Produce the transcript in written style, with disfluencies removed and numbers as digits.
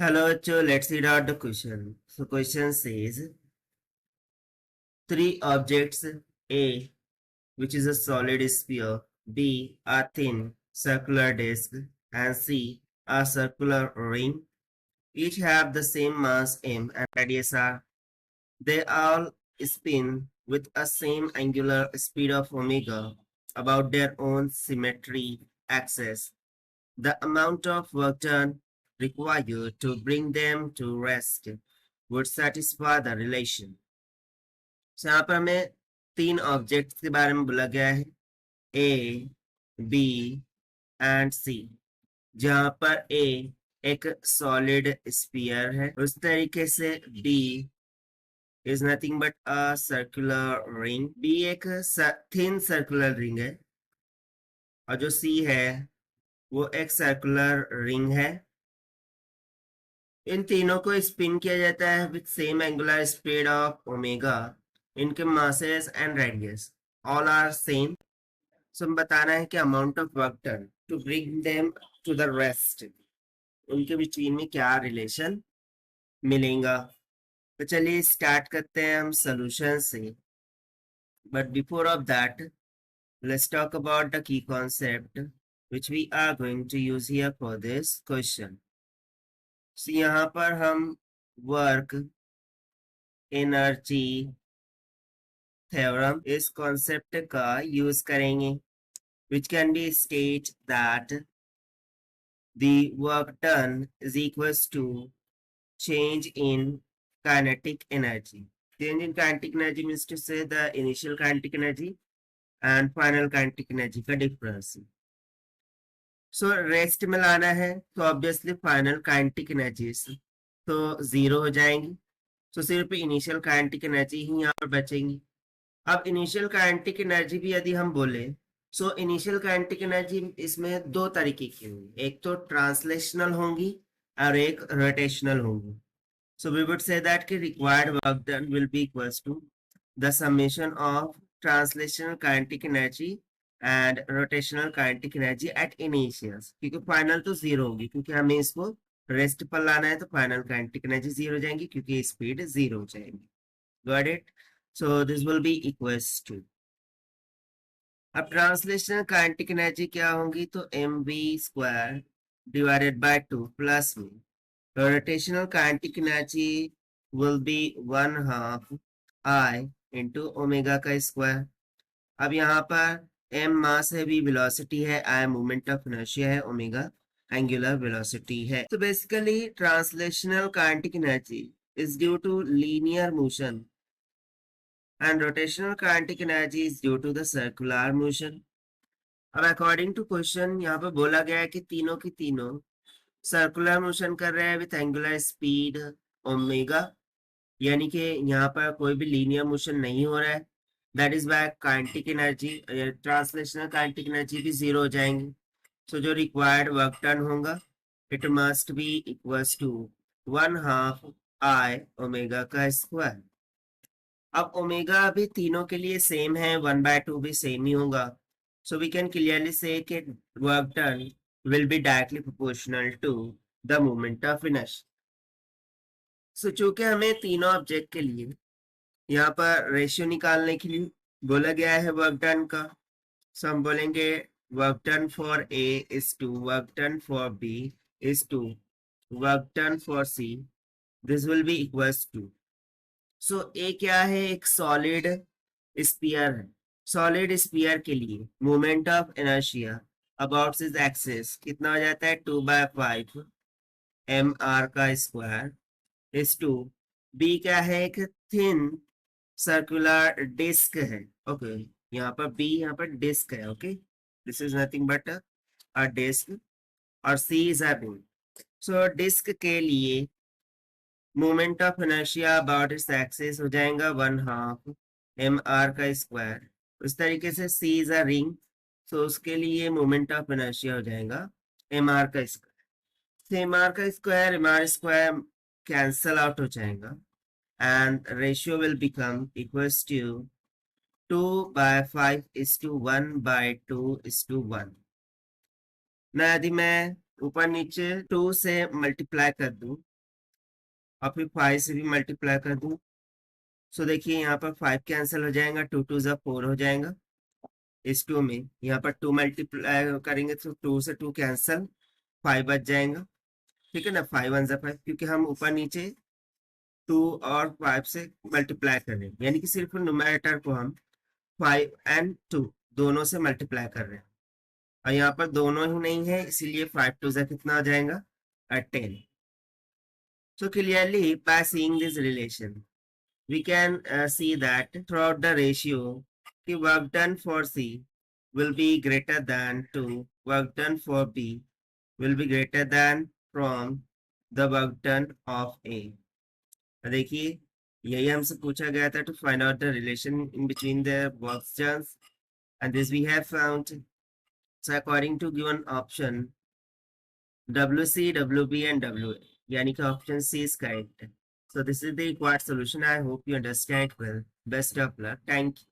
Hello, Cho. Let's read out the question. So, question says three objects: A, which is a solid sphere; B, a thin circular disk; and C, a circular ring. Each have the same mass m and radius r. They all spin with a same angular speed of omega about their own symmetry axis. The amount of work done required to bring them to rest would satisfy the relation. So यहाँ पर हमें तीन objects के बारे में बोला गया है, ए, बी एंड सी, जहां पर ए एक सॉलिड स्फीयर है, उस तरीके से B is nothing but a circular ring. B एक थिन सर्कुलर रिंग है और जो सी है वो एक सर्कुलर रिंग है। इन तीनों को स्पिन किया जाता है with same angular speed of omega. इनके masses and radius all are same. So हम बताना है कि amount of work done to bring them to the rest, उनके बिटवीन में क्या रिलेशन मिलेगा। तो चलिए स्टार्ट करते हैं हम सोल्यूशन से। But before of that, let's talk about the key concept which we are going to use here for this question. So यहाँ पर हम work energy theorem इस concept का use करेंगे, which can be state that the work done is equals to change in kinetic energy. Change in kinetic energy means to say the initial kinetic energy and final kinetic energy का difference. So rest में लाना है तो obviously final kinetic energies तो zero हो जाएंगी। तो सिर्फ इनिशियल काइनेटिक एनर्जी ही यहाँ पर बचेंगी। अब इनिशियल काइनेटिक एनर्जी भी यदि हम बोले, सो इनिशियल काइनेटिक एनर्जी इसमें दो तरीके की होंगी, एक तो ट्रांसलेशनल होंगी और एक रोटेशनल होंगी। So we would say that कि required work done will be equals to the summation of translational kinetic energy and rotational kinetic energy at initials, क्योंकि फाइनल तो जीरो होगी, क्योंकि हमें इसको रेस्ट पर लाना है तो फाइनल काइनेटिक एनर्जी जीरो हो जाएंगी क्योंकि स्पीड जीरो हो जाएगी। Got it? So this will be equals to, अब ट्रांसलेशनल काइनेटिक एनर्जी क्या होगी तो mv square divided by 2 plus में rotational kinetic energy will be 1/2 I into omega का स्क्वायर। अब यहाँ पर m मास है, v वेलोसिटी है, I मोमेंट ऑफ इनर्शिया है, ओमेगा एंगुलर वेलोसिटी है। तो basically translational kinetic energy is due to linear motion and rotational kinetic energy is due to the circular motion. अब according to question यहाँ पर बोला गया है कि तीनों की तीनों सर्कुलर मोशन कर रहे हैं विथ एंगुलर स्पीड ओमेगा, यानी कि यहाँ पर कोई भी लीनियर मोशन नहीं हो रहा है। That is why kinetic energy, translational kinetic energy भी जीरो हो जाएंगी। सो जो रिक्वायर्ड वर्क डन होगा it must be equals to 1/2 I omega का स्क्वायर। अब ओमेगा भी तीनों के लिए सेम है, 1/2 भी सेम ही होगा। So we can clearly say कि work done will be directly proportional to the moment of inertia. So चूंकि हमें तीनों ऑब्जेक्ट के लिए यहाँ पर रेशियो निकालने के लिए बोला गया है वर्क डन का, सो हम बोलेंगे work done for A is to work done for B is to work done for C, this will be equals to. So A क्या है, एक सॉलिड स्पीयर है। सॉलिड स्पीयर के लिए मोमेंट ऑफ इनर्शिया अबाउट इज axis कितना हो जाता है 2/5 mr का स्क्वायर इज टू। बी क्या है, एक थिन सर्कुलर डिस्क है। ओके यहाँ पर बी, यहाँ पर डिस्क है। Okay this is nothing but a disc और C is a ring. So disc के लिए moment of inertia about its axis हो जाएगा 1/2 mr का स्क्वायर। उस तरीके से सी इज अ रिंग, सो उसके लिए मोमेंट ऑफ इनर्शिया हो जाएगा mr का स्क्वायर। mr का square mr square cancel out हो जाएगा and ratio will become equals to 2/5 is to 1/2 is to 1। ना यदि मैं ऊपर नीचे 2 से मल्टीप्लाई कर दूं और फिर 5 से भी मल्टीप्लाई कर दूं। सो देखिए यहाँ पर 5 कैंसिल हो जाएगा, 2 2 जा 4 हो जाएगा। इस 2 में यहाँ पर 2 मल्टीप्लाई करेंगे तो 2 से 2 कैंसिल, 5 बच जाएगा। ठीक है ना, 5 1 जा 5, क्योंकि हम ऊपर नीचे 2 और 5 से मल्टीप्लाई कर रहे हैं, यानी कि सिर्फ न्यूमरेटर को हम 5 एंड 2 दोनों से मल्टीप्लाई कर रहे हैं। और यहाँ पर दोनों ही नहीं है, इसीलिए 5 2 जा कितना आ जाएगा, 10। So clearly, by seeing this relation, we can see that throughout the ratio, the work done for C will be greater than to work done for B will be greater than from the work done of A. देखिए यही हमसे पूछा गया था, to find out the relation in between the work done, and this we have found. So according to given option, WC, WB and WA, यानी कि option C is correct. So this is the required solution. I hope you understand well. Best of luck. Thank you.